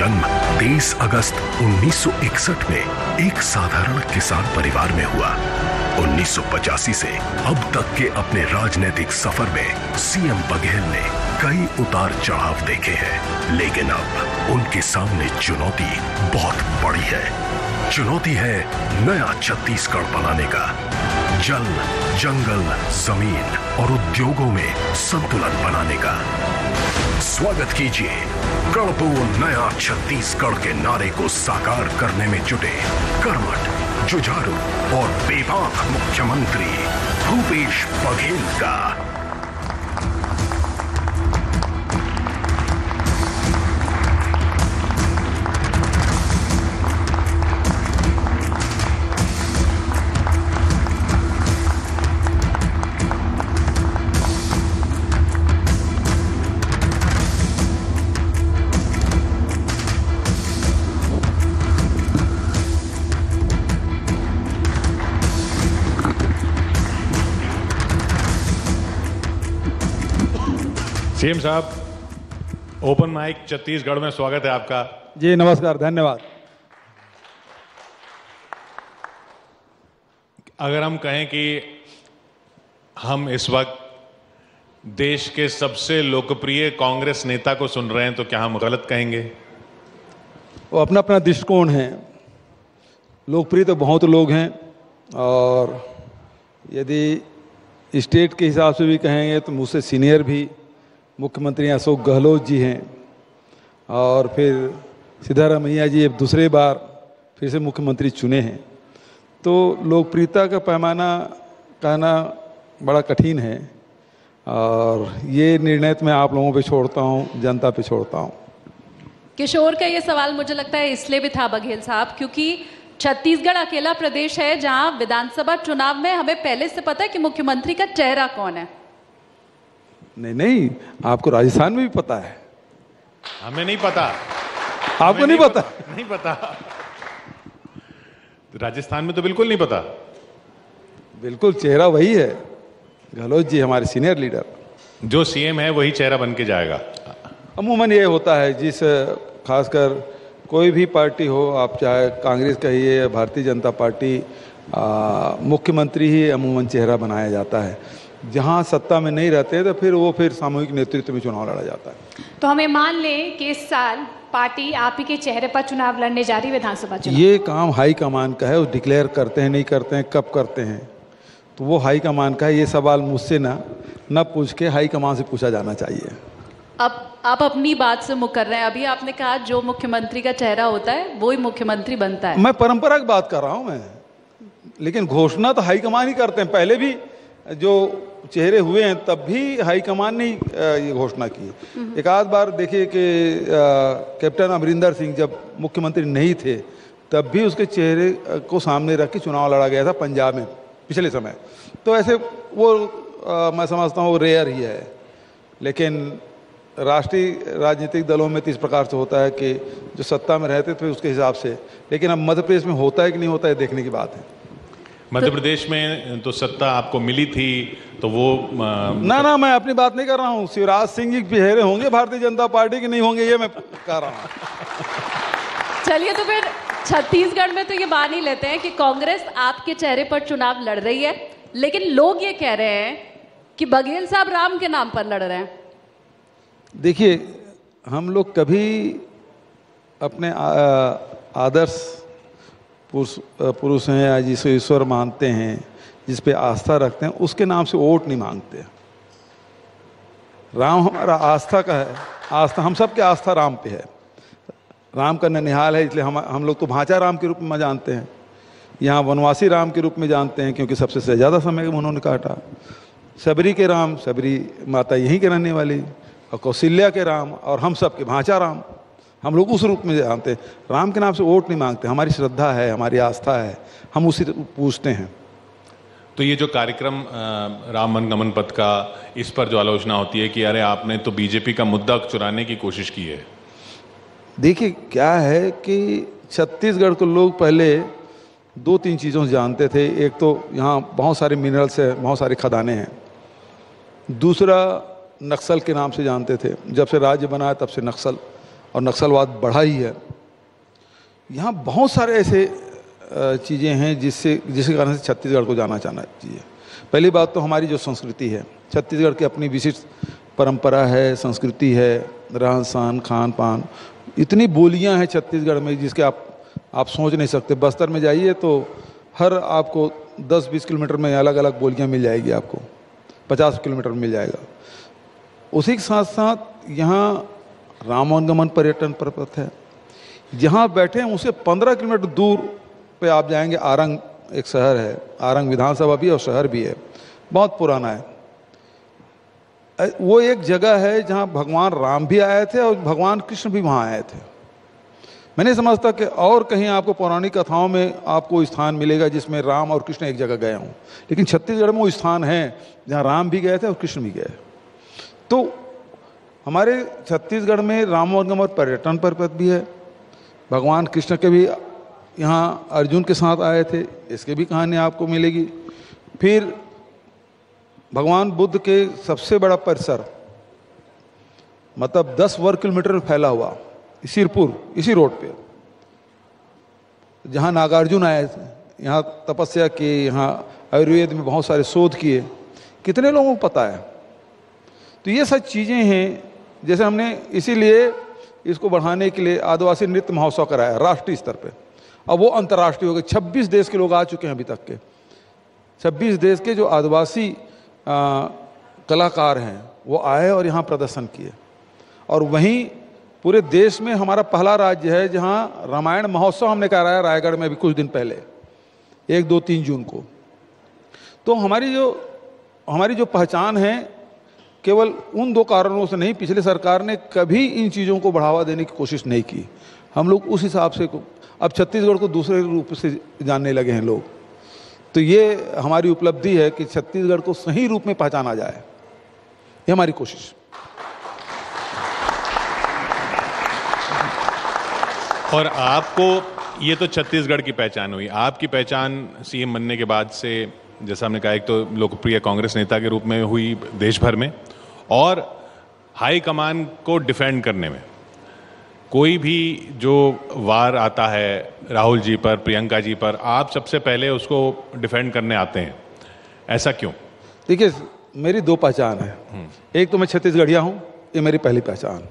जन्म 23 अगस्त 1961 में एक साधारण किसान परिवार में हुआ। 1985 से अब तक के अपने राजनीतिक सफर में सीएम बघेल ने कई उतार चढ़ाव देखे हैं, लेकिन अब उनके सामने चुनौती बहुत बड़ी है। चुनौती है नया छत्तीसगढ़ बनाने का। जल, जंगल, जमीन और उद्योगों में संतुलन बनाने का। स्वागत कीजिए गढ़बो नया छत्तीसगढ़ के नारे को साकार करने में जुटे कर्मठ, जुझारू और बेबाक मुख्यमंत्री भूपेश बघेल का। सीएम साहब, ओपन माइक छत्तीसगढ़ में स्वागत है आपका। जी नमस्कार, धन्यवाद। अगर हम कहें कि हम इस वक्त देश के सबसे लोकप्रिय कांग्रेस नेता को सुन रहे हैं तो क्या हम गलत कहेंगे? वो अपना अपना दृष्टिकोण है। लोकप्रिय तो बहुत लोग हैं, और यदि स्टेट के हिसाब से भी कहेंगे तो मुझसे सीनियर भी मुख्यमंत्री अशोक गहलोत जी हैं, और फिर सिद्धारमैया जी अब दूसरे बार फिर से मुख्यमंत्री चुने हैं। तो लोकप्रियता का पैमाना कहना बड़ा कठिन है, और ये निर्णय तो मैं आप लोगों पे छोड़ता हूँ, जनता पे छोड़ता हूँ। किशोर का ये सवाल मुझे लगता है इसलिए भी था बघेल साहब, क्योंकि छत्तीसगढ़ अकेला प्रदेश है जहां विधानसभा चुनाव में हमें पहले से पता है कि मुख्यमंत्री का चेहरा कौन है। नहीं, आपको राजस्थान में भी पता है। हमें नहीं पता। आपको नहीं पता? नहीं पता। राजस्थान में तो बिल्कुल नहीं पता। बिल्कुल चेहरा वही है, गहलोत जी हमारे सीनियर लीडर। जो सीएम है वही चेहरा बन के जाएगा। अमूमन ये होता है, जिस खासकर कोई भी पार्टी हो, आप चाहे कांग्रेस कहिए या भारतीय जनता पार्टी, मुख्यमंत्री ही अमूमन चेहरा बनाया जाता है। जहां सत्ता में नहीं रहते हैं तो फिर सामूहिक नेतृत्व में चुनाव लड़ा जाता है। तो हमें मान लें कि इस साल पार्टी आप ही के चेहरे पर चुनाव लड़ने जा रही विधानसभा चुनाव। ये काम हाई कमान का है, वो डिक्लेयर करते हैं, नहीं करते हैं, कब करते हैं तो वो हाई कमान का है। ये सवाल मुझसे न पूछ के हाई कमान से पूछा जाना चाहिए। अब आप अपनी बात से मुकर रहे हैं। अभी आपने कहा जो मुख्यमंत्री का चेहरा होता है वही मुख्यमंत्री बनता है। मैं परंपरा की बात कर रहा हूं मैं, लेकिन घोषणा तो हाईकमान ही करते हैं। पहले भी जो चेहरे हुए हैं तब भी हाईकमान ने ये घोषणा की। एक आध बार देखिए कि कैप्टन अमरिंदर सिंह जब मुख्यमंत्री नहीं थे तब भी उसके चेहरे को सामने रख के चुनाव लड़ा गया था पंजाब में पिछले समय। तो ऐसे वो मैं समझता हूँ वो रेयर ही है। लेकिन राष्ट्रीय राजनीतिक दलों में तो इस प्रकार से होता है कि जो सत्ता में रहते थे उसके हिसाब से। लेकिन अब मध्य प्रदेश में होता है कि नहीं होता है देखने की बात है। मध्य प्रदेश में तो सत्ता आपको मिली थी तो वो ना मैं अपनी बात नहीं कर रहा हूँ। शिवराज सिंह जी चेहरे होंगे भारतीय जनता पार्टी के, नहीं होंगे ये मैं कह रहा हूँ। चलिए, तो फिर छत्तीसगढ़ में तो ये मान ही लेते हैं कि कांग्रेस आपके चेहरे पर चुनाव लड़ रही है, लेकिन लोग ये कह रहे हैं कि बघेल साहब राम के नाम पर लड़ रहे हैं। देखिए, हम लोग कभी अपने आदर्श पुरुष हैं या जिसे ईश्वर मानते हैं, जिस पे आस्था रखते हैं, उसके नाम से वोट नहीं मांगते। राम हमारा आस्था का है, आस्था हम सब की आस्था राम पे है। राम का ननिहाल है, इसलिए हम लोग तो भांचा राम के रूप में जानते हैं। यहाँ वनवासी राम के रूप में जानते हैं क्योंकि सबसे ज़्यादा समय उन्होंने काटा। सबरी के राम, सबरी माता यहीं के रहने वाली, और कौशल्या के राम, और हम सब के भांचा राम, हम लोग उस रूप में जानते हैं। राम के नाम से वोट नहीं मांगते। हमारी श्रद्धा है, हमारी आस्था है, हम उसी पूछते हैं। तो ये जो कार्यक्रम राम वनगमन पथ का, इस पर जो आलोचना होती है कि अरे आपने तो बीजेपी का मुद्दा चुराने की कोशिश की है। देखिए क्या है कि छत्तीसगढ़ को लोग पहले 2-3 चीज़ों से जानते थे। एक तो यहाँ बहुत सारे मिनरल्स हैं, बहुत सारे खदानें हैं। दूसरा नक्सल के नाम से जानते थे। जब से राज्य बना है तब से नक्सल और नक्सलवाद बढ़ा ही है। यहाँ बहुत सारे ऐसे चीज़ें हैं जिसके कारण से छत्तीसगढ़ को जाना चाहिए। पहली बात तो हमारी जो संस्कृति है, छत्तीसगढ़ की अपनी विशिष्ट परंपरा है, संस्कृति है, रहन सहन, खान पान, इतनी बोलियां हैं छत्तीसगढ़ में जिसके आप सोच नहीं सकते। बस्तर में जाइए तो हर आपको 10-20 किलोमीटर में अलग अलग बोलियां मिल जाएगी, आपको 50 किलोमीटर में मिल जाएगा। उसी के साथ साथ यहाँ राम वनगमन पर्यटन पर्वत है, जहाँ बैठे हैं उससे 15 किलोमीटर दूर पे आप जाएंगे, आरंग एक शहर है, आरंग विधानसभा भी और शहर भी है, बहुत पुराना है। वो एक जगह है जहाँ भगवान राम भी आए थे और भगवान कृष्ण भी वहाँ आए थे। मैं नहीं समझता कि और कहीं आपको पौराणिक कथाओं में आपको स्थान मिलेगा जिसमें राम और कृष्ण एक जगह गए हों, लेकिन छत्तीसगढ़ में वो स्थान है जहाँ राम भी गए थे और कृष्ण भी गए। तो हमारे छत्तीसगढ़ में राम वनगमन पर्यटन पर्वत भी है, भगवान कृष्ण के भी यहाँ अर्जुन के साथ आए थे, इसके भी कहानी आपको मिलेगी। फिर भगवान बुद्ध के सबसे बड़ा परिसर, मतलब 10 वर्ग किलोमीटर में फैला हुआ सिरपुर, इसी रोड पे, जहाँ नागार्जुन आए थे, यहाँ तपस्या की, यहाँ आयुर्वेद में बहुत सारे शोध किए, कितने लोगों को पता है। तो ये सब चीज़ें हैं। जैसे हमने इसीलिए इसको बढ़ाने के लिए आदिवासी नृत्य महोत्सव कराया राष्ट्रीय स्तर पे, और वो अंतर्राष्ट्रीय हो गए। 26 देश के लोग आ चुके हैं अभी तक के। 26 देश के जो आदिवासी कलाकार हैं वो आए और यहाँ प्रदर्शन किए। और वहीं पूरे देश में हमारा पहला राज्य है जहाँ रामायण महोत्सव हमने कराया रायगढ़ में अभी कुछ दिन पहले, 1, 2, 3 जून को। तो हमारी जो पहचान है केवल उन 2 कारणों से नहीं, पिछले सरकार ने कभी इन चीज़ों को बढ़ावा देने की कोशिश नहीं की। हम लोग उस हिसाब से अब छत्तीसगढ़ को दूसरे रूप से जानने लगे हैं लोग। तो ये हमारी उपलब्धि है कि छत्तीसगढ़ को सही रूप में पहचाना जाए, ये हमारी कोशिश। और आपको, ये तो छत्तीसगढ़ की पहचान हुई, आपकी पहचान सीएम बनने के बाद से, जैसा हमने कहा, एक तो लोकप्रिय कांग्रेस नेता के रूप में हुई देश भर में, और हाई कमान को डिफेंड करने में। कोई भी जो वार आता है राहुल जी पर, प्रियंका जी पर, आप सबसे पहले उसको डिफेंड करने आते हैं, ऐसा क्यों? देखिए, मेरी 2 पहचान है। एक तो मैं छत्तीसगढ़िया हूँ, ये मेरी पहली पहचान।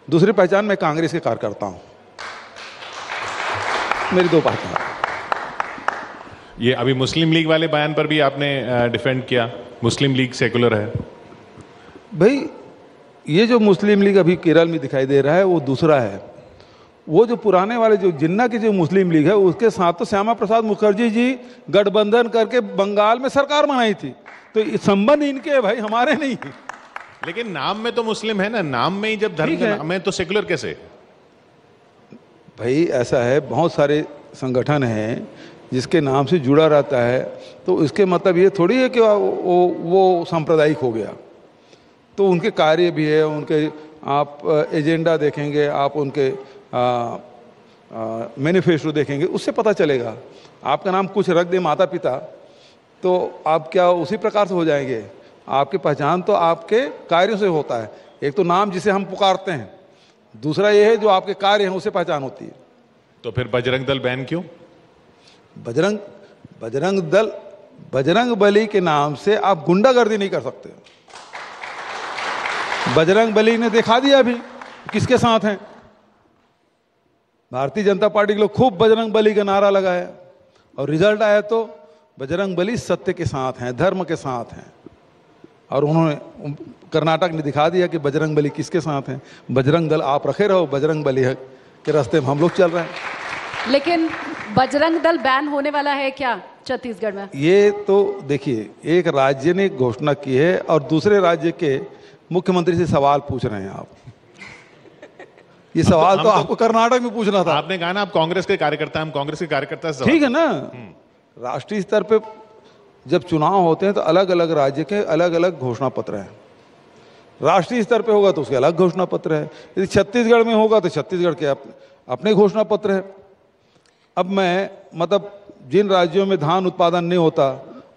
दूसरी पहचान, मैं कांग्रेस के कार्यकर्ता हूँ। मेरी 2 पहचान। ये अभी मुस्लिम लीग वाले बयान पर भी आपने डिफेंड किया, मुस्लिम लीग सेकुलर है। भाई, ये जो मुस्लिम लीग अभी केरल में दिखाई दे रहा है वो दूसरा है। वो जो पुराने वाले जो जिन्ना की जो मुस्लिम लीग है, उसके साथ तो श्यामा प्रसाद मुखर्जी जी गठबंधन करके बंगाल में सरकार बनाई थी। तो संबंध इनके है भाई, हमारे नहीं। लेकिन नाम में तो मुस्लिम है ना, नाम में ही जब धर्म के नाम में, तो सेकुलर कैसे? भाई ऐसा है, बहुत सारे संगठन हैं जिसके नाम से जुड़ा रहता है, तो इसके मतलब ये थोड़ी है कि वो सांप्रदायिक हो गया। तो उनके कार्य भी है, उनके आप एजेंडा देखेंगे, आप उनके मैनिफेस्टो देखेंगे, उससे पता चलेगा। आपका नाम कुछ रख दे माता पिता, तो आप क्या उसी प्रकार से हो जाएंगे? आपकी पहचान तो आपके कार्यों से होता है। एक तो नाम जिसे हम पुकारते हैं, दूसरा ये है जो आपके कार्य हैं उससे पहचान होती है। तो फिर बजरंग दल बैन क्यों? बजरंग दल, बजरंग बली के नाम से आप गुंडागर्दी नहीं कर सकते। बजरंग बली ने दिखा दिया अभी किसके साथ हैं। भारतीय जनता पार्टी के लोग खूब बजरंग बली का नारा लगाया, और रिजल्ट आया तो बजरंग बली सत्य के साथ हैं, धर्म के साथ हैं। और उन्होंने, कर्नाटक ने दिखा दिया कि बजरंग बली किसके साथ हैं। बजरंग दल आप रखे रहो, बजरंग बली के रास्ते में हम लोग चल रहे हैं। लेकिन बजरंग दल बैन होने वाला है क्या छत्तीसगढ़ में? ये तो देखिए, एक राज्य ने घोषणा की है और दूसरे राज्य के मुख्यमंत्री से सवाल पूछ रहे हैं आप। ये सवाल तो आपको कर्नाटक में पूछना था। आपने कहा ना आप कांग्रेस के कार्यकर्ता, हम कांग्रेस के कार्यकर्ता से। ठीक है ना, राष्ट्रीय स्तर पे जब चुनाव होते हैं तो अलग अलग राज्य के अलग अलग घोषणा पत्र हैं। राष्ट्रीय स्तर पे होगा तो उसके अलग घोषणा पत्र है। यदि छत्तीसगढ़ में होगा तो छत्तीसगढ़ के अपने घोषणा पत्र है। अब मैं, मतलब जिन राज्यों में धान उत्पादन नहीं होता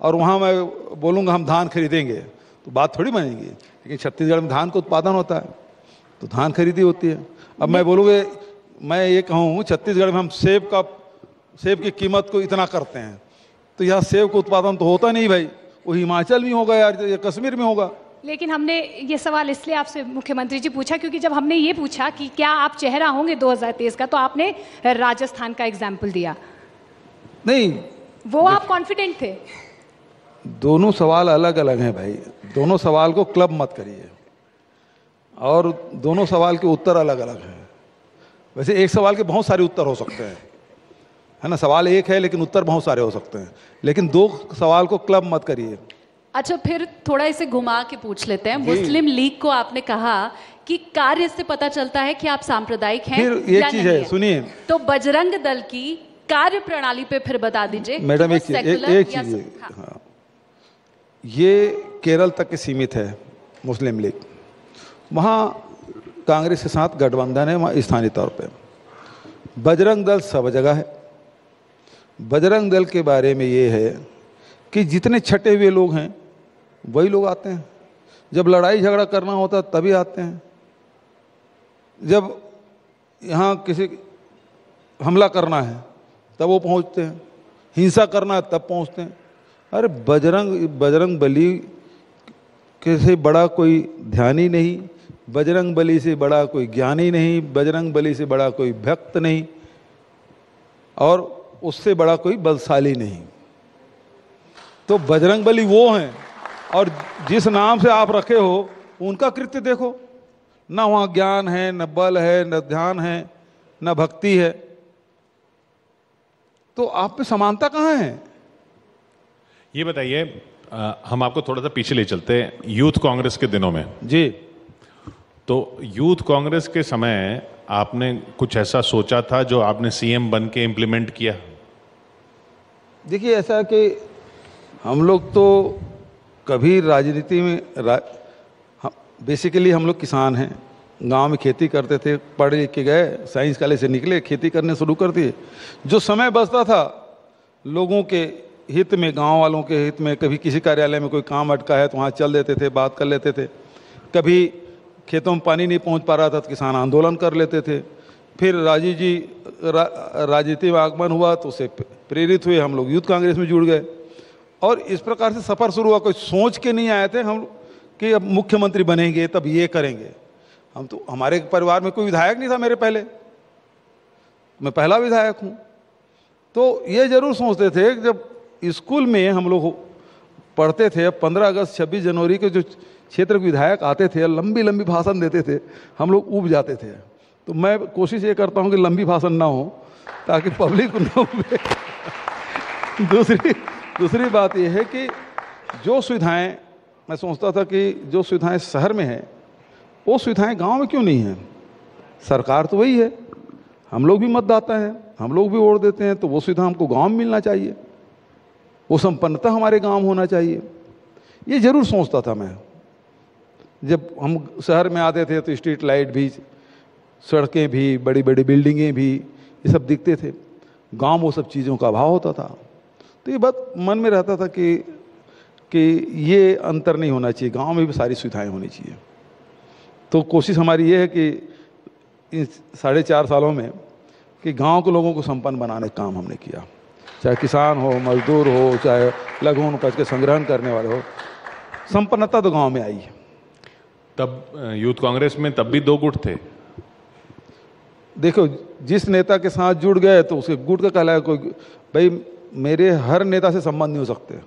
और वहाँ मैं बोलूँगा हम धान खरीदेंगे तो बात थोड़ी बनेगी। लेकिन छत्तीसगढ़ में धान का उत्पादन होता है, तो धान खरीदी होती है। अब मैं बोलूँगा, मैं ये कहूँ छत्तीसगढ़ में हम सेब की कीमत को इतना करते हैं, तो यहाँ सेब का उत्पादन तो होता नहीं भाई, वो हिमाचल में होगा यार, या कश्मीर में होगा। लेकिन हमने ये सवाल इसलिए आपसे मुख्यमंत्री जी पूछा क्योंकि जब हमने ये पूछा कि क्या आप चेहरा होंगे 2023 का, तो आपने राजस्थान का एग्जाम्पल दिया। नहीं, वो आप कॉन्फिडेंट थे। दोनों सवाल अलग अलग हैं भाई, दोनों सवाल को क्लब मत करिए, और दोनों सवाल के उत्तर अलग अलग हैं। वैसे एक सवाल के बहुत सारे उत्तर हो सकते हैं, है ना, सवाल एक है लेकिन उत्तर बहुत सारे हो सकते हैं, लेकिन दो सवाल को क्लब मत करिए। अच्छा, फिर थोड़ा इसे घुमा के पूछ लेते हैं। मुस्लिम लीग को आपने कहा कि कार्य से पता चलता है कि आप सांप्रदायिक हैं। फिर एक चीज है, सुनिए, तो बजरंग दल की कार्य प्रणाली पे फिर बता दीजिए मैडम। एक चीज हाँ, ये केरल तक के सीमित है मुस्लिम लीग, वहाँ कांग्रेस के साथ गठबंधन है वहाँ स्थानीय तौर पे। बजरंग दल सब जगह है। बजरंग दल के बारे में ये है कि जितने छटे हुए लोग हैं वही लोग आते हैं, जब लड़ाई झगड़ा करना होता है तभी आते हैं, जब यहाँ किसी हमला करना है तब वो पहुँचते हैं, हिंसा करना है तब पहुँचते हैं। अरे बजरंग बली के से बड़ा कोई ध्यानी नहीं, बजरंग बली से बड़ा कोई ज्ञानी नहीं, बजरंग बली से बड़ा कोई भक्त नहीं, और उससे बड़ा कोई बलशाली नहीं। तो बजरंग बली वो हैं, और जिस नाम से आप रखे हो उनका कृत्य देखो ना, वहाँ ज्ञान है, न बल है, न ध्यान है, न भक्ति है, तो आप में समानता कहाँ है? ये बताइए, हम आपको थोड़ा सा पीछे ले चलते हैं यूथ कांग्रेस के दिनों में जी। तो यूथ कांग्रेस के समय आपने कुछ ऐसा सोचा था जो आपने सीएम बन के इम्प्लीमेंट किया? देखिए, ऐसा कि हम लोग तो कभी राजनीति में बेसिकली हम लोग किसान हैं, गांव में खेती करते थे, पढ़ लिख के गए, साइंस कॉलेज से निकले, खेती करने शुरू कर दिए। जो समय बचता था लोगों के हित में, गांव वालों के हित में, कभी किसी कार्यालय में कोई काम अटका है तो वहाँ चल देते थे, बात कर लेते थे। कभी खेतों में पानी नहीं पहुँच पा रहा था तो किसान आंदोलन कर लेते थे। फिर राजीव जी राजनीति में आगमन हुआ तो उससे प्रेरित हुए, हम लोग यूथ कांग्रेस में जुड़ गए, और इस प्रकार से सफ़र शुरू हुआ। कोई सोच के नहीं आए थे हम कि अब मुख्यमंत्री बनेंगे तब ये करेंगे। हम तो, हमारे परिवार में कोई विधायक नहीं था मेरे पहले, मैं पहला विधायक हूँ। तो ये जरूर सोचते थे कि जब स्कूल में हम लोग पढ़ते थे, 15 अगस्त 26 जनवरी के जो क्षेत्र के विधायक आते थे, लंबी लंबी भाषण देते थे, हम लोग ऊब जाते थे। तो मैं कोशिश ये करता हूँ कि लंबी भाषण ना हो ताकि पब्लिक ना उबे। दूसरी बात यह है कि जो सुविधाएं, मैं सोचता था कि जो सुविधाएं शहर में हैं वो सुविधाएं गांव में क्यों नहीं हैं? सरकार तो वही है, हम लोग भी मतदाता हैं, हम लोग भी वोट देते हैं, तो वो सुविधा हमको गांव में मिलना चाहिए, वो संपन्नता हमारे गांव होना चाहिए। ये जरूर सोचता था मैं। जब हम शहर में आते थे तो स्ट्रीट लाइट भी, सड़कें भी, बड़ी बड़ी बिल्डिंगें भी, ये सब दिखते थे। गांव में वो सब चीज़ों का अभाव होता था। तो ये बात मन में रहता था कि ये अंतर नहीं होना चाहिए, गांव में भी सारी सुविधाएं होनी चाहिए। तो कोशिश हमारी ये है कि इन 4.5 सालों में कि गांव के लोगों को संपन्न बनाने का काम हमने किया, चाहे किसान हो, मजदूर हो, चाहे लघु उपज के संग्रहण करने वाले हो, संपन्नता तो गांव में आई है। तब यूथ कांग्रेस में तब भी 2 गुट थे। देखो, जिस नेता के साथ जुड़ गए तो उसके गुट का कहलाया। कोई भाई, मेरे हर नेता से संबंध नहीं हो सकते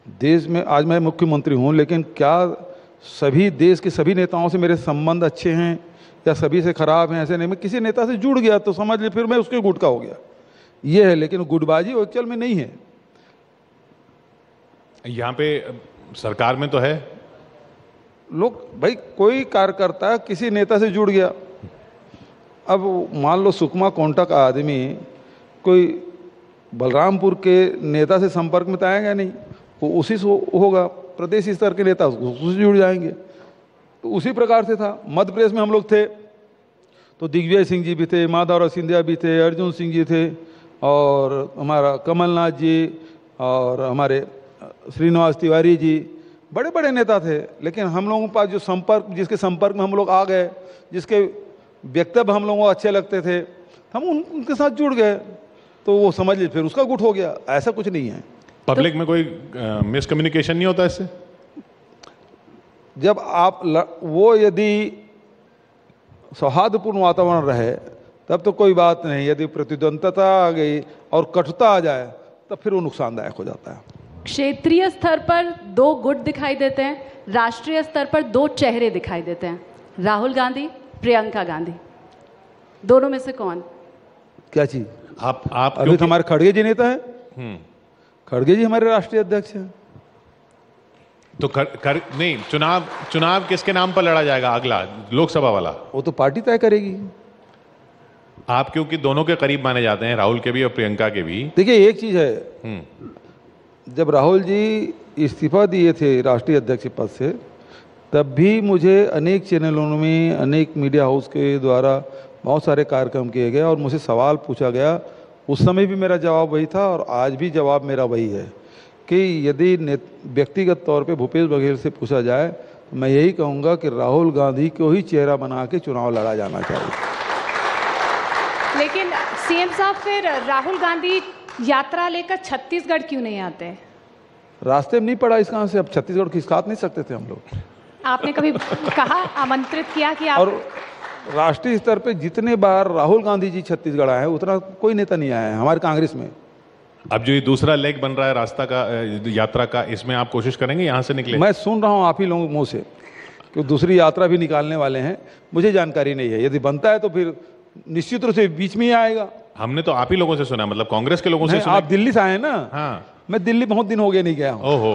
देश में। आज मैं मुख्यमंत्री हूं, लेकिन क्या सभी देश के सभी नेताओं से मेरे संबंध अच्छे हैं या सभी से खराब हैं? ऐसे नहीं। मैं किसी नेता से जुड़ गया तो समझ ले फिर मैं उसके गुट का हो गया, ये है। लेकिन गुटबाजी एक्चुअल में नहीं है। यहाँ पे सरकार में तो है लोग, भाई कोई कार्यकर्ता किसी नेता से जुड़ गया, अब मान लो सुकमा कोंटा का आदमी कोई बलरामपुर के नेता से संपर्क में तो आएगा नहीं, वो उसी से होगा, प्रदेश स्तर के नेता उससे जुड़ जाएंगे। तो उसी प्रकार से था। मध्य प्रदेश में हम लोग थे तो दिग्विजय सिंह जी भी थे, माधवराव सिंधिया भी थे, अर्जुन सिंह जी थे, और हमारा कमलनाथ जी, और हमारे श्रीनिवास तिवारी जी, बड़े बड़े नेता थे, लेकिन हम लोगों के पास जो संपर्क, जिसके संपर्क में हम लोग आ गए, जिसके वक्तव्य हम लोगों को अच्छे लगते थे, हम उनके साथ जुड़ गए, तो वो समझ लीजिए फिर उसका गुट हो गया। ऐसा कुछ नहीं है। पब्लिक में कोई मिसकम्युनिकेशन नहीं होता इससे? जब आप वो यदि सौहार्दपूर्ण वातावरण रहे तब तो कोई बात नहीं, यदि प्रतिद्वंदता आ गई और कटुता आ जाए तब फिर वो नुकसानदायक हो जाता है। क्षेत्रीय स्तर पर 2 गुट दिखाई देते हैं, राष्ट्रीय स्तर पर 2 चेहरे दिखाई देते हैं, राहुल गांधी, प्रियंका गांधी, दोनों में से कौन? क्या चीज? आप अभी तो हमारे खड़गे जी नेता है, खड़गे जी हमारे राष्ट्रीय अध्यक्ष हैं। तो नहीं, चुनाव किसके नाम पर लड़ा जाएगा अगला, लोकसभा वाला? वो तो पार्टी तय करेगी। आप क्योंकि दोनों के करीब माने जाते हैं, राहुल के भी और प्रियंका के भी। देखिए एक चीज है, जब राहुल जी इस्तीफा दिए थे राष्ट्रीय अध्यक्ष पद से, तब भी मुझे अनेक चैनलों में, अनेक मीडिया हाउस के द्वारा बहुत सारे कार्यक्रम किए गए और मुझे सवाल पूछा गया। उस समय भी मेरा जवाब वही था और आज भी जवाब मेरा वही है कि यदि व्यक्तिगत तौर पे भूपेश बघेल से पूछा जाए तो मैं यही कहूँगा कि राहुल गांधी को ही चेहरा बना के चुनाव लड़ा जाना चाहिए। लेकिन सीएम साहब, फिर राहुल गांधी यात्रा लेकर छत्तीसगढ़ क्यों नहीं आते? रास्ते में नहीं पड़ा इस कहाँ से, अब छत्तीसगढ़ खिसका नहीं सकते थे हम लोग। आपने कभी कहा, आमंत्रित किया कि आप? और राष्ट्रीय स्तर पे जितने बार राहुल गांधी जी छत्तीसगढ़ आए हैं उतना कोई नेता नहीं आया है हमारे कांग्रेस में। अब जो ये दूसरा लेग बन रहा है रास्ता का, यात्रा का, इसमें आप कोशिश करेंगे यहाँ से निकले? मैं सुन रहा हूँ आप ही लोगों के मुंह से कि दूसरी यात्रा भी निकालने वाले हैं, मुझे जानकारी नहीं है। यदि बनता है तो फिर निश्चित रूप से बीच में ही आएगा। हमने तो आप ही लोगों से सुना, मतलब कांग्रेस के लोगों से सुना। आप दिल्ली से आए ना? हाँ, मैं दिल्ली बहुत दिन हो गए नहीं गया हूँ। ओहो।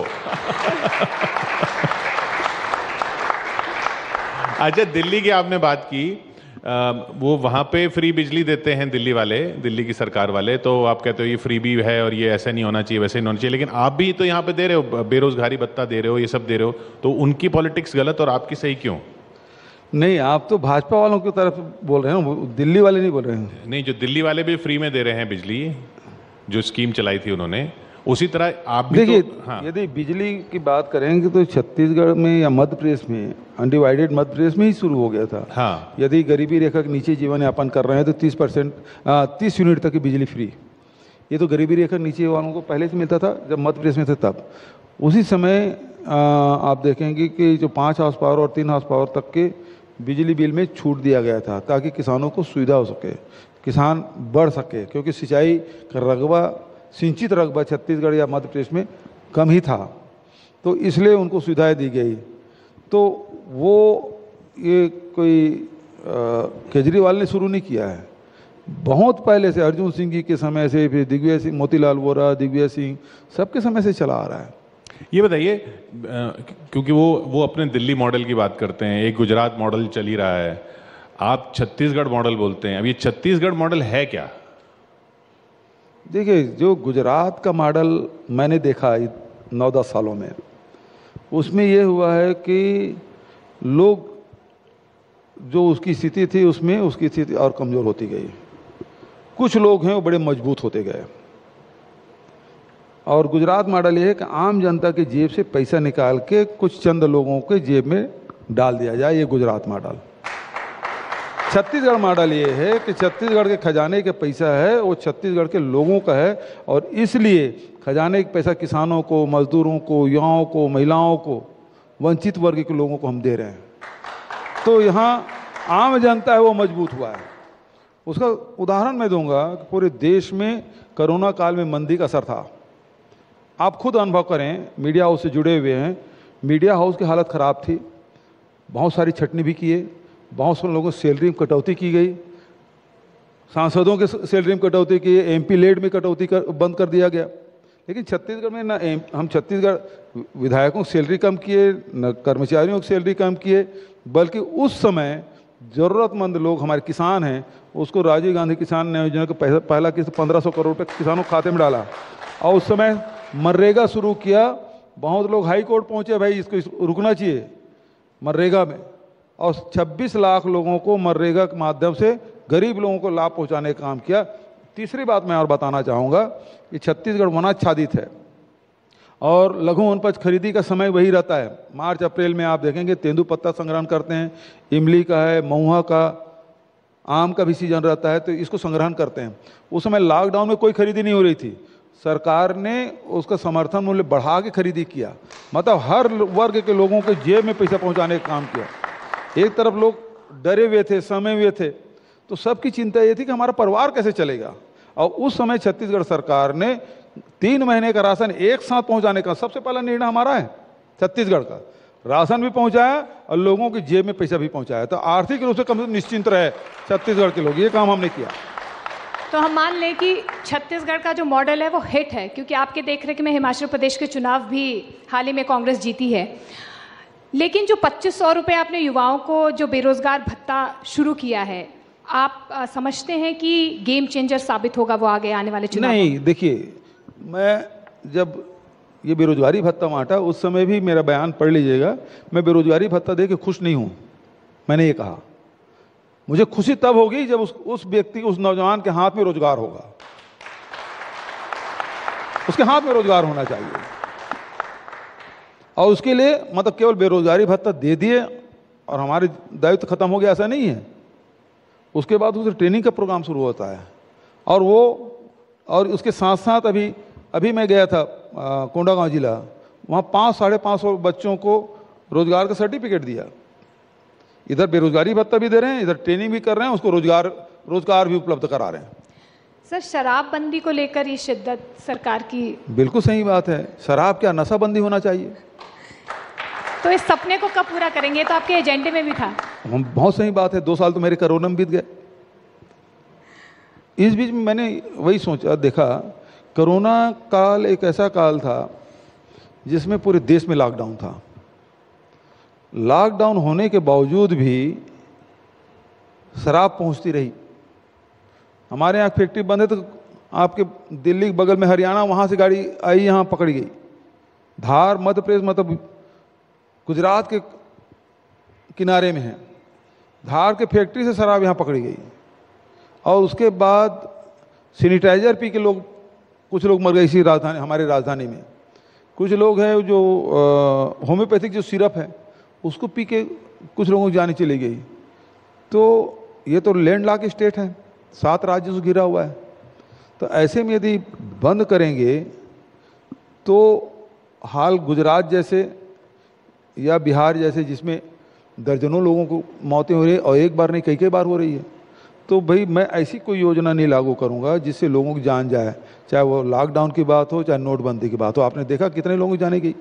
अच्छा, दिल्ली की आपने बात की, वो वहां पे फ्री बिजली देते हैं दिल्ली वाले, दिल्ली की सरकार वाले, तो आप कहते हो ये फ्री भी है और ये ऐसा नहीं होना चाहिए, वैसे नहीं होना चाहिए, लेकिन आप भी तो यहाँ पे दे रहे हो, बेरोजगारी भत्ता दे रहे हो, ये सब दे रहे हो, तो उनकी पॉलिटिक्स गलत और आपकी सही क्यों? नहीं, आप तो भाजपा वालों की तरफ बोल रहे हो, दिल्ली वाले नहीं बोल रहे हैं। नहीं, जो दिल्ली वाले भी फ्री में दे रहे हैं बिजली, जो स्कीम चलाई थी उन्होंने, उसी तरह आप भी। देखिए, तो, हाँ। यदि बिजली की बात करेंगे तो छत्तीसगढ़ में या मध्य प्रदेश में, अनडिवाइडेड मध्य प्रदेश में ही शुरू हो गया था। हाँ। यदि गरीबी रेखा के नीचे जीवन यापन कर रहे हैं तो 30 यूनिट तक की बिजली फ्री। ये तो गरीबी रेखा नीचे वालों को पहले से मिलता था जब मध्य प्रदेश में थे तब। उसी समय आप देखेंगे कि जो 5 हाउस पावर और 3 हाउस पावर तक के बिजली बिल में छूट दिया गया था ताकि किसानों को सुविधा हो सके, किसान बढ़ सके, क्योंकि सिंचाई का रकबा, सिंचित रकबा छत्तीसगढ़ या मध्य प्रदेश में कम ही था, तो इसलिए उनको सुविधाएं दी गई। तो वो ये कोई केजरीवाल ने शुरू नहीं किया है, बहुत पहले से अर्जुन सिंह जी के समय से, फिर दिग्विजय सिंह, मोतीलाल वोरा, दिग्विजय सिंह, सबके समय से चला आ रहा है। ये बताइए, क्योंकि वो अपने दिल्ली मॉडल की बात करते हैं, एक गुजरात मॉडल चल ही रहा है, आप छत्तीसगढ़ मॉडल बोलते हैं, अब ये छत्तीसगढ़ मॉडल है क्या? देखिए, जो गुजरात का मॉडल मैंने देखा 9-10 सालों में, उसमें ये हुआ है कि लोग, जो उसकी स्थिति थी उसमें उसकी स्थिति और कमज़ोर होती गई। कुछ लोग हैं वो बड़े मजबूत होते गए। और गुजरात मॉडल ये है कि आम जनता के जेब से पैसा निकाल के कुछ चंद लोगों के जेब में डाल दिया जाए, ये गुजरात मॉडल। छत्तीसगढ़ मॉडल ये है कि छत्तीसगढ़ के खजाने के पैसा है वो छत्तीसगढ़ के लोगों का है, और इसलिए खजाने का पैसा किसानों को, मजदूरों को, युवाओं को, महिलाओं को, वंचित वर्ग के लोगों को हम दे रहे हैं। तो यहाँ आम जनता है वो मजबूत हुआ है। उसका उदाहरण मैं दूंगा कि पूरे देश में कोरोना काल में मंदी का असर था। आप खुद अनुभव करें, मीडिया हाउस से जुड़े हुए हैं, मीडिया हाउस की हालत ख़राब थी, बहुत सारी छटनी भी किए, बहुत सारे लोगों की सैलरी में कटौती की गई, सांसदों के सैलरी में कटौती की, MP लेड में कटौती बंद कर दिया गया। लेकिन छत्तीसगढ़ में ना हम छत्तीसगढ़ विधायकों की सैलरी कम किए, न कर्मचारियों की सैलरी कम किए, बल्कि उस समय ज़रूरतमंद लोग, हमारे किसान हैं, उसको राजीव गांधी किसान योजना का पहला किस्त 1500 करोड़ रुपये किसानों के खाते में डाला, और उस समय मनरेगा शुरू किया। बहुत लोग हाई कोर्ट पहुँचे, भाई इसको रुकना चाहिए मनरेगा में, और 26 लाख लोगों को मनरेगा के माध्यम से गरीब लोगों को लाभ पहुंचाने का काम किया। तीसरी बात मैं और बताना चाहूँगा कि छत्तीसगढ़ वनाच्छादित है, और लघु वनोपज खरीदी का समय वही रहता है। मार्च अप्रैल में आप देखेंगे तेंदुपत्ता संग्रहण करते हैं, इमली का है, महुआ का, आम का भी सीजन रहता है, तो इसको संग्रहण करते हैं। उस समय लॉकडाउन में कोई खरीदी नहीं हो रही थी, सरकार ने उसका समर्थन मूल्य बढ़ा के खरीदी किया, मतलब हर वर्ग के लोगों के जेब में पैसा पहुंचाने का काम किया। एक तरफ लोग डरे हुए थे, समय हुए थे, तो सबकी चिंता ये थी कि हमारा परिवार कैसे चलेगा। और उस समय छत्तीसगढ़ सरकार ने 3 महीने का राशन एक साथ पहुंचाने का सबसे पहला निर्णय हमारा है, छत्तीसगढ़ का। राशन भी पहुंचाया और लोगों की जेब में पैसा भी पहुंचाया, तो आर्थिक रूप से कम से कम निश्चिंत रहे छत्तीसगढ़ के लोग। ये काम हमने किया। तो हम मान लें कि छत्तीसगढ़ का जो मॉडल है वो हिट है, क्योंकि आपके देखरेख में हिमाचल प्रदेश के चुनाव भी हाल ही में कांग्रेस जीती है। लेकिन जो 2500 रुपये आपने युवाओं को जो बेरोजगार भत्ता शुरू किया है, आप समझते हैं कि गेम चेंजर साबित होगा वो आगे आने वाले चुनाव? नहीं, देखिए, मैं जब ये बेरोजगारी भत्ता बांटा उस समय भी मेरा बयान पढ़ लीजिएगा, मैं बेरोजगारी भत्ता दे के खुश नहीं हूँ। मैंने ये कहा मुझे खुशी तब होगी जब उस व्यक्ति, उस नौजवान के हाथ में रोजगार होगा, उसके हाथ में रोजगार होना चाहिए। और उसके लिए मतलब केवल बेरोजगारी भत्ता दे दिए और हमारे दायित्व खत्म हो गया, ऐसा नहीं है। उसके बाद उसे ट्रेनिंग का प्रोग्राम शुरू होता है, और उसके साथ साथ अभी मैं गया था कोंडागांव जिला, वहाँ 500-550 बच्चों को रोजगार का सर्टिफिकेट दिया। इधर बेरोजगारी भत्ता भी दे रहे हैं, इधर ट्रेनिंग भी कर रहे हैं, उसको रोजगार भी उपलब्ध करा रहे हैं। सर, शराबबंदी को लेकर ये शिद्दत सरकार की? बिल्कुल सही बात है, शराब क्या, नशाबंदी होना चाहिए। तो इस सपने को कब पूरा करेंगे? तो आपके एजेंडे में भी था। बहुत सही बात है, 2 साल तो मेरे कोरोना में बीत गए। इस बीच में मैंने वही सोचा, देखा कोरोना काल एक ऐसा काल था जिसमें पूरे देश में लॉकडाउन था। लॉकडाउन होने के बावजूद भी शराब पहुंचती रही। हमारे यहाँ फैक्ट्री बंद है, तो आपके दिल्ली के बगल में हरियाणा, वहाँ से गाड़ी आई, यहाँ पकड़ी गई। धार मध्य प्रदेश, मतलब गुजरात के किनारे में है, धार के फैक्ट्री से शराब यहाँ पकड़ी गई। और उसके बाद सैनिटाइजर पी के कुछ लोग मर गए इसी राजधानी, हमारे राजधानी में। कुछ लोग हैं जो होम्योपैथिक जो सिरप है उसको पी के कुछ लोगों की जान चली गई। तो ये तो लैंडलॉक स्टेट है, 7 राज्यों से घिरा हुआ है। तो ऐसे में यदि बंद करेंगे तो हाल गुजरात जैसे या बिहार जैसे, जिसमें दर्जनों लोगों को मौतें हो रही है और एक बार नहीं कई बार हो रही है, तो भाई मैं ऐसी कोई योजना नहीं लागू करूंगा जिससे लोगों की जान जाए, चाहे वो लॉकडाउन की बात हो, चाहे नोटबंदी की बात हो। आपने देखा कितने लोगों की जाने गई,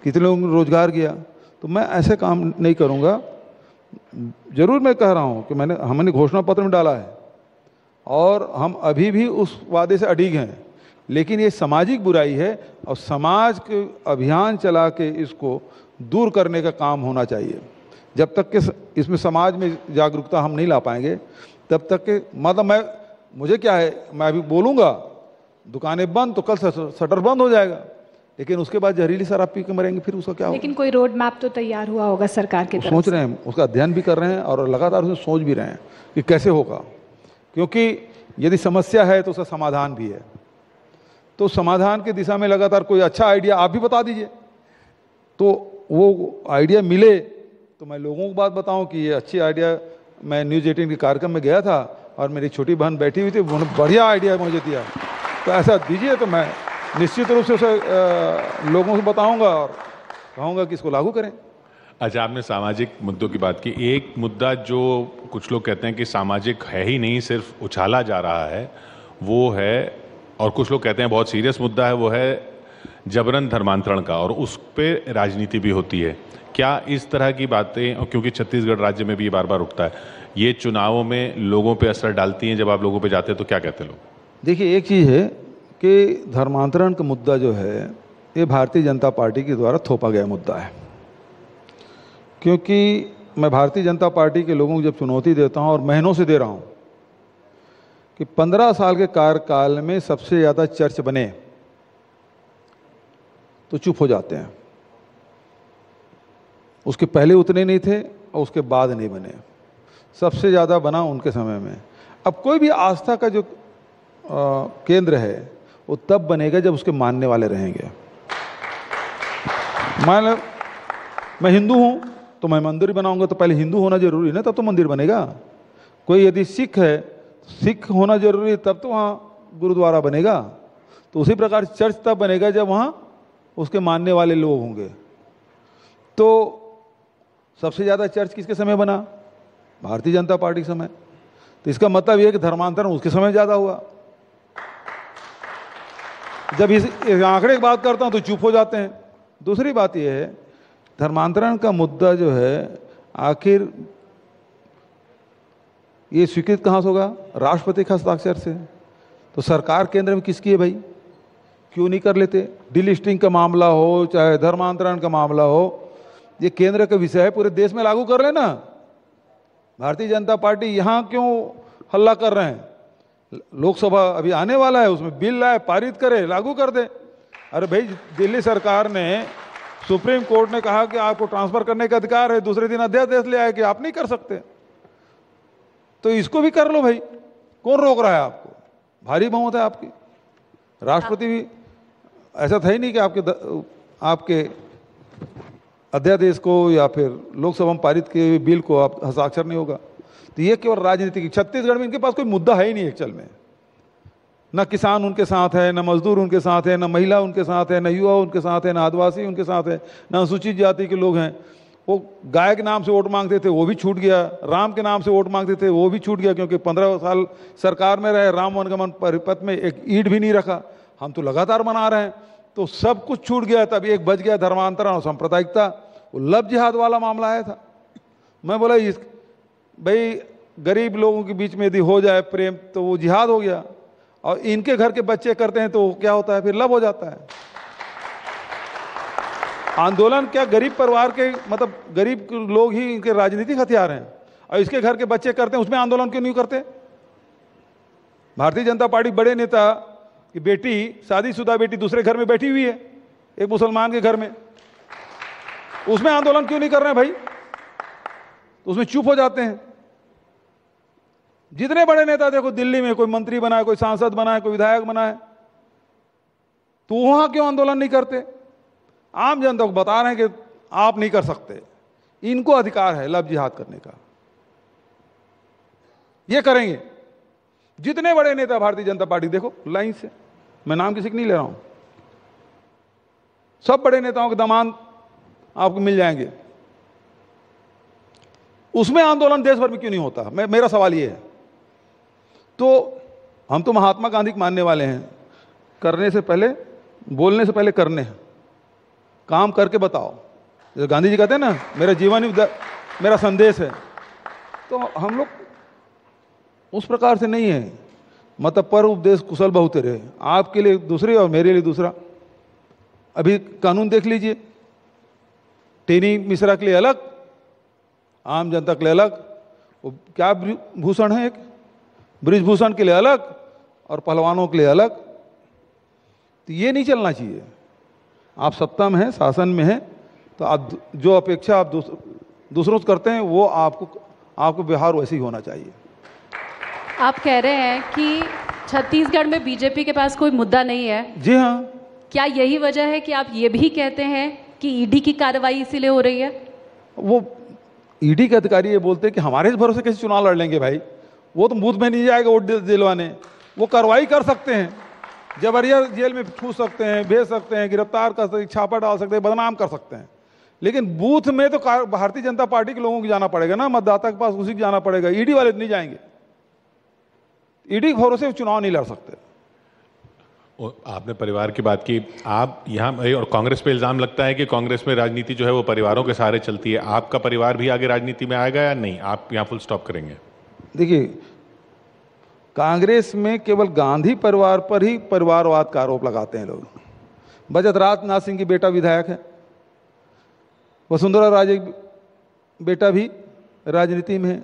कितने लोगों को रोजगार गया। तो मैं ऐसे काम नहीं करूंगा। जरूर मैं कह रहा हूं कि हमने घोषणा पत्र में डाला है और हम अभी भी उस वादे से अडिग हैं, लेकिन ये सामाजिक बुराई है और समाज के अभियान चला के इसको दूर करने का काम होना चाहिए। जब तक कि इसमें समाज में जागरूकता हम नहीं ला पाएंगे तब तक के, मतलब मुझे क्या है, मैं अभी बोलूँगा दुकानें बंद, तो कल शटर बंद हो जाएगा, लेकिन उसके बाद जहरीली शराब पी के मरेंगे, फिर उसका क्या होगा? लेकिन कोई रोड मैप तो तैयार हुआ होगा सरकार की तरफ सोच रहे हैं, उसका अध्ययन भी कर रहे हैं और लगातार उसे सोच भी रहे हैं कि कैसे होगा। क्योंकि यदि समस्या है तो उसका समाधान भी है। तो समाधान की दिशा में लगातार कोई अच्छा आइडिया आप भी बता दीजिए, तो वो आइडिया मिले तो मैं लोगों को बात बताऊं कि ये अच्छी आइडिया। मैं न्यूज़ 18 के कार्यक्रम में गया था और मेरी छोटी बहन बैठी हुई थी, उन्होंने बढ़िया आइडिया मुझे दिया। तो ऐसा दीजिए तो मैं निश्चित रूप से उसे लोगों से बताऊंगा और कहूँगा कि इसको लागू करें। अच्छा, आपने सामाजिक मुद्दों की बात की। एक मुद्दा जो कुछ लोग कहते हैं कि सामाजिक है ही नहीं, सिर्फ उछाला जा रहा है, वो है, और कुछ लोग कहते हैं बहुत सीरियस मुद्दा है, वो है जबरन धर्मांतरण का, और उस पर राजनीति भी होती है। क्या इस तरह की बातें, क्योंकि छत्तीसगढ़ राज्य में भी ये बार बार उठता है, ये चुनावों में लोगों पे असर डालती हैं? जब आप लोगों पे जाते हैं तो क्या कहते हैं लोग? देखिए, एक चीज़ है कि धर्मांतरण का मुद्दा जो है ये भारतीय जनता पार्टी के द्वारा थोपा गया मुद्दा है। क्योंकि मैं भारतीय जनता पार्टी के लोगों को जब चुनौती देता हूँ, और महीनों से दे रहा हूँ, कि 15 साल के कार्यकाल में सबसे ज़्यादा चर्च बने तो चुप हो जाते हैं। उसके पहले उतने नहीं थे और उसके बाद नहीं बने। सबसे ज़्यादा बना उनके समय में। अब कोई भी आस्था का जो केंद्र है वो तब बनेगा जब उसके मानने वाले रहेंगे। मान लो मैं हिंदू हूँ तो मैं मंदिर बनाऊंगा, तो पहले हिंदू होना जरूरी है ना, तब तो मंदिर बनेगा। कोई यदि सिख है, सिख होना जरूरी है, तब तो वहाँ गुरुद्वारा बनेगा। तो उसी प्रकार चर्च तब बनेगा जब वहाँ उसके मानने वाले लोग होंगे। तो सबसे ज़्यादा चर्च किसके समय बना? भारतीय जनता पार्टी के समय। तो इसका मतलब ये कि धर्मांतरण उसके समय ज़्यादा हुआ। जब इस आंकड़े की बात करता हूँ तो चुप हो जाते हैं। दूसरी बात यह है, धर्मांतरण का मुद्दा जो है आखिर ये स्वीकृत कहाँ से होगा? राष्ट्रपति के हस्ताक्षर से। तो सरकार केंद्र में किसकी है भाई? क्यों नहीं कर लेते? डिलिस्टिंग का मामला हो चाहे धर्मांतरण का मामला हो, ये केंद्र का विषय है, पूरे देश में लागू कर लेना। भारतीय जनता पार्टी यहाँ क्यों हल्ला कर रहे हैं? लोकसभा अभी आने वाला है, उसमें बिल लाए, पारित करे, लागू कर दे। अरे भाई, दिल्ली सरकार ने, सुप्रीम कोर्ट ने कहा कि आपको ट्रांसफर करने का अधिकार है, दूसरे दिन अध्यादेश ले आए कि आप नहीं कर सकते। तो इसको भी कर लो भाई, कौन रोक रहा है आपको? भारी बहुमत है आपकी। राष्ट्रपति भी ऐसा था ही नहीं कि आपके अध्यादेश को या फिर लोकसभा में पारित किए हुए बिल को आप हस्ताक्षर नहीं होगा। तो ये केवल राजनीतिक, छत्तीसगढ़ में इनके पास कोई मुद्दा है ही नहीं एक्चुअल में। न किसान उनके साथ है, न मजदूर उनके साथ है, न महिला उनके साथ है, न युवा उनके साथ है, न आदिवासी उनके साथ है, न अनुसूचित जाति के लोग हैं। वो गाय के नाम से वोट मांगते थे, वो भी छूट गया। राम के नाम से वोट मांगते थे, वो भी छूट गया, क्योंकि 15 साल सरकार में रहे, राम वनगमन परिपथ में एक ईंट भी नहीं रखा। हम तो लगातार मना रहे हैं, तो सब कुछ छूट गया। तब एक बच गया, धर्मांतरण और सांप्रदायिकता। वो लव जिहाद वाला मामला आया था। मैं बोला भाई, गरीब लोगों के बीच में यदि हो जाए प्रेम तो वो जिहाद हो गया, और इनके घर के बच्चे करते हैं तो क्या होता है? फिर लव हो जाता है। आंदोलन क्या गरीब परिवार के, मतलब गरीब लोग ही इनके राजनीतिक हथियार हैं, और इसके घर के बच्चे करते हैं, उसमें आंदोलन क्यों नहीं करते? भारतीय जनता पार्टी बड़े नेता की बेटी, शादीशुदा बेटी दूसरे घर में बैठी हुई है, एक मुसलमान के घर में, उसमें आंदोलन क्यों नहीं कर रहे हैं भाई? उसमें चुप हो जाते हैं। जितने बड़े नेता देखो, दिल्ली में कोई मंत्री बना है, कोई सांसद बना है, कोई विधायक बना है, तो वहां क्यों आंदोलन नहीं करते? आम जनता को बता रहे हैं कि आप नहीं कर सकते, इनको अधिकार है लव जिहाद करने का, ये करेंगे। जितने बड़े नेता भारतीय जनता पार्टी देखो लाइन से, मैं नाम किसी का नहीं ले रहा हूं, सब बड़े नेताओं के दामाद आपको मिल जाएंगे। उसमें आंदोलन देश भर में क्यों नहीं होता? मेरा सवाल ये है। तो हम तो महात्मा गांधी के मानने वाले हैं, करने से पहले, बोलने से पहले करने हैं, काम करके बताओ। जैसे गांधी जी कहते हैं ना, मेरा जीवन ही मेरा संदेश है। तो हम लोग उस प्रकार से नहीं है, मतलब पर उपदेश कुशल बहुत रहे, आपके लिए दूसरे और मेरे लिए दूसरा। अभी कानून देख लीजिए, टेनी मिश्रा के लिए अलग, आम जनता के लिए अलग, वो क्या भूषण है, एक ब्रिजभूषण के लिए अलग और पहलवानों के लिए अलग। तो ये नहीं चलना चाहिए। आप सत्ता में हैं, शासन में हैं, तो आप जो अपेक्षा आप दूसरों से करते हैं वो आपको व्यवहार वैसे ही होना चाहिए। आप कह रहे हैं कि छत्तीसगढ़ में बीजेपी के पास कोई मुद्दा नहीं है। जी हाँ। क्या यही वजह है कि आप ये भी कहते हैं कि ईडी की कार्रवाई इसीलिए हो रही है? वो ईडी के अधिकारी ये बोलते हैं कि हमारे भरोसे कैसे चुनाव लड़ लेंगे भाई, वो तो बूथ में नहीं जाएगा वोट दिलवाने, वो कार्रवाई कर सकते हैं, जबरिया जेल में ठूस सकते हैं, भेज सकते हैं, गिरफ्तार कर सकते हैं, छापा डाल सकते हैं, बदनाम कर सकते हैं। लेकिन बूथ में तो भारतीय जनता पार्टी के लोगों को जाना पड़ेगा ना, मतदाता के पास उसी को जाना पड़ेगा, ईडी वाले नहीं जाएंगे। ईडी के भरोसे चुनाव नहीं लड़ सकते। आपने परिवार की बात की, आप यहाँ और कांग्रेस पे इल्जाम लगता है कि कांग्रेस में राजनीति जो है वो परिवारों के सहारे चलती है। आपका परिवार भी आगे राजनीति में आएगा या नहीं? आप यहाँ फुल स्टॉप करेंगे? देखिए, कांग्रेस में केवल गांधी परिवार पर ही परिवारवाद का आरोप लगाते हैं लोग। बजत राजनाथ सिंह की बेटा विधायक है, वसुंधरा राजे बेटा भी राजनीति में है।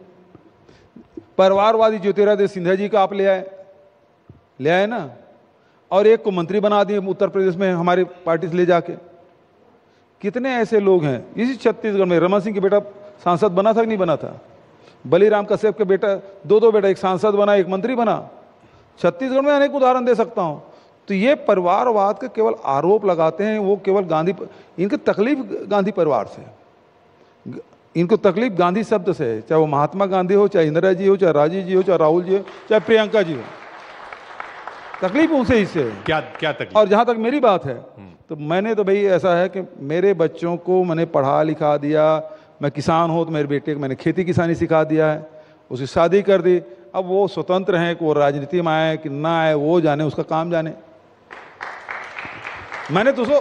परिवारवादी ज्योतिरादित्य सिंधिया जी का आप ले आए ना, और एक को मंत्री बना दिए उत्तर प्रदेश में हमारी पार्टी से ले जाके। कितने ऐसे लोग हैं इसी छत्तीसगढ़ में। रमन सिंह का बेटा सांसद बना था कि नहीं बना था? बलीराम कश्यप का बेटा, दो बेटा, एक सांसद बना, एक मंत्री बना। छत्तीसगढ़ में अनेक उदाहरण दे सकता हूं। तो ये परिवारवाद का केवल आरोप लगाते हैं, वो केवल इनकी तकलीफ गांधी परिवार से, इनको तकलीफ गांधी शब्द से है, चाहे वो महात्मा गांधी हो, चाहे इंदिरा जी हो, चाहे राजीव जी हो, चाहे राहुल जी हो, चाहे प्रियंका जी हो, तकलीफ उनसे ही से है। क्या तकलीफ? और जहां तक मेरी बात है तो मैंने तो भाई ऐसा है कि मेरे बच्चों को मैंने पढ़ा लिखा दिया, मैं किसान हूं तो मेरे बेटे को मैंने खेती किसानी सिखा दिया है, उसकी शादी कर दी, अब वो स्वतंत्र हैं कि वो राजनीति में आए कि ना आए वो जाने, उसका काम जाने। मैंने तो उसको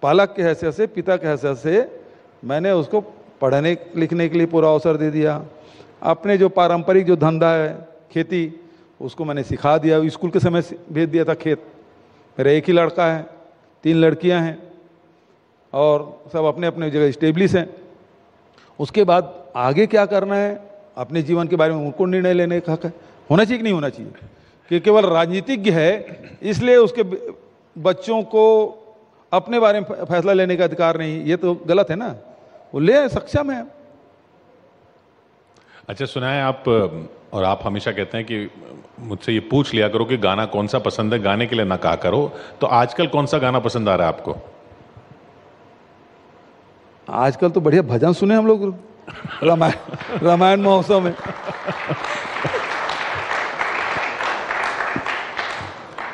पालक के हैसियत से, पिता के हैसियत से मैंने उसको पढ़ने लिखने के लिए पूरा अवसर दे दिया। अपने जो पारंपरिक जो धंधा है खेती, उसको मैंने सिखा दिया। स्कूल के समय भेज दिया था खेत। मेरा एक ही लड़का है, 3 लड़कियां हैं और सब अपने अपने जगह स्टेब्लिश हैं। उसके बाद आगे क्या करना है अपने जीवन के बारे में उनको निर्णय लेने का हक है। होना चाहिए कि नहीं होना चाहिए? कि केवल राजनीतिज्ञ है इसलिए उसके बच्चों को अपने बारे में फैसला लेने का अधिकार नहीं, ये तो गलत है ना। वो ले सक्षम है। अच्छा, सुना है आप, और आप हमेशा कहते हैं कि मुझसे ये पूछ लिया करो कि गाना कौन सा पसंद है, गाने के लिए ना कहा करो, तो आजकल कौन सा गाना पसंद आ रहा है आपको? आजकल तो बढ़िया भजन सुने हम लोग रामायण महोत्सव में।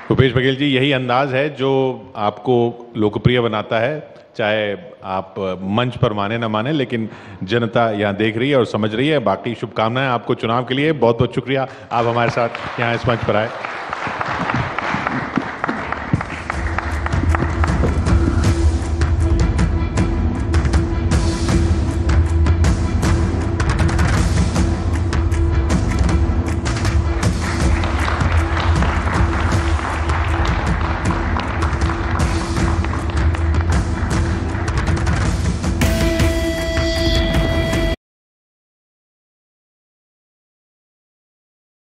भूपेश बघेल जी, यही अंदाज है जो आपको लोकप्रिय बनाता है, चाहे आप मंच पर माने ना माने, लेकिन जनता यहाँ देख रही है और समझ रही है। बाकी शुभकामनाएं आपको चुनाव के लिए। बहुत बहुत शुक्रिया आप हमारे साथ यहाँ इस मंच पर आए।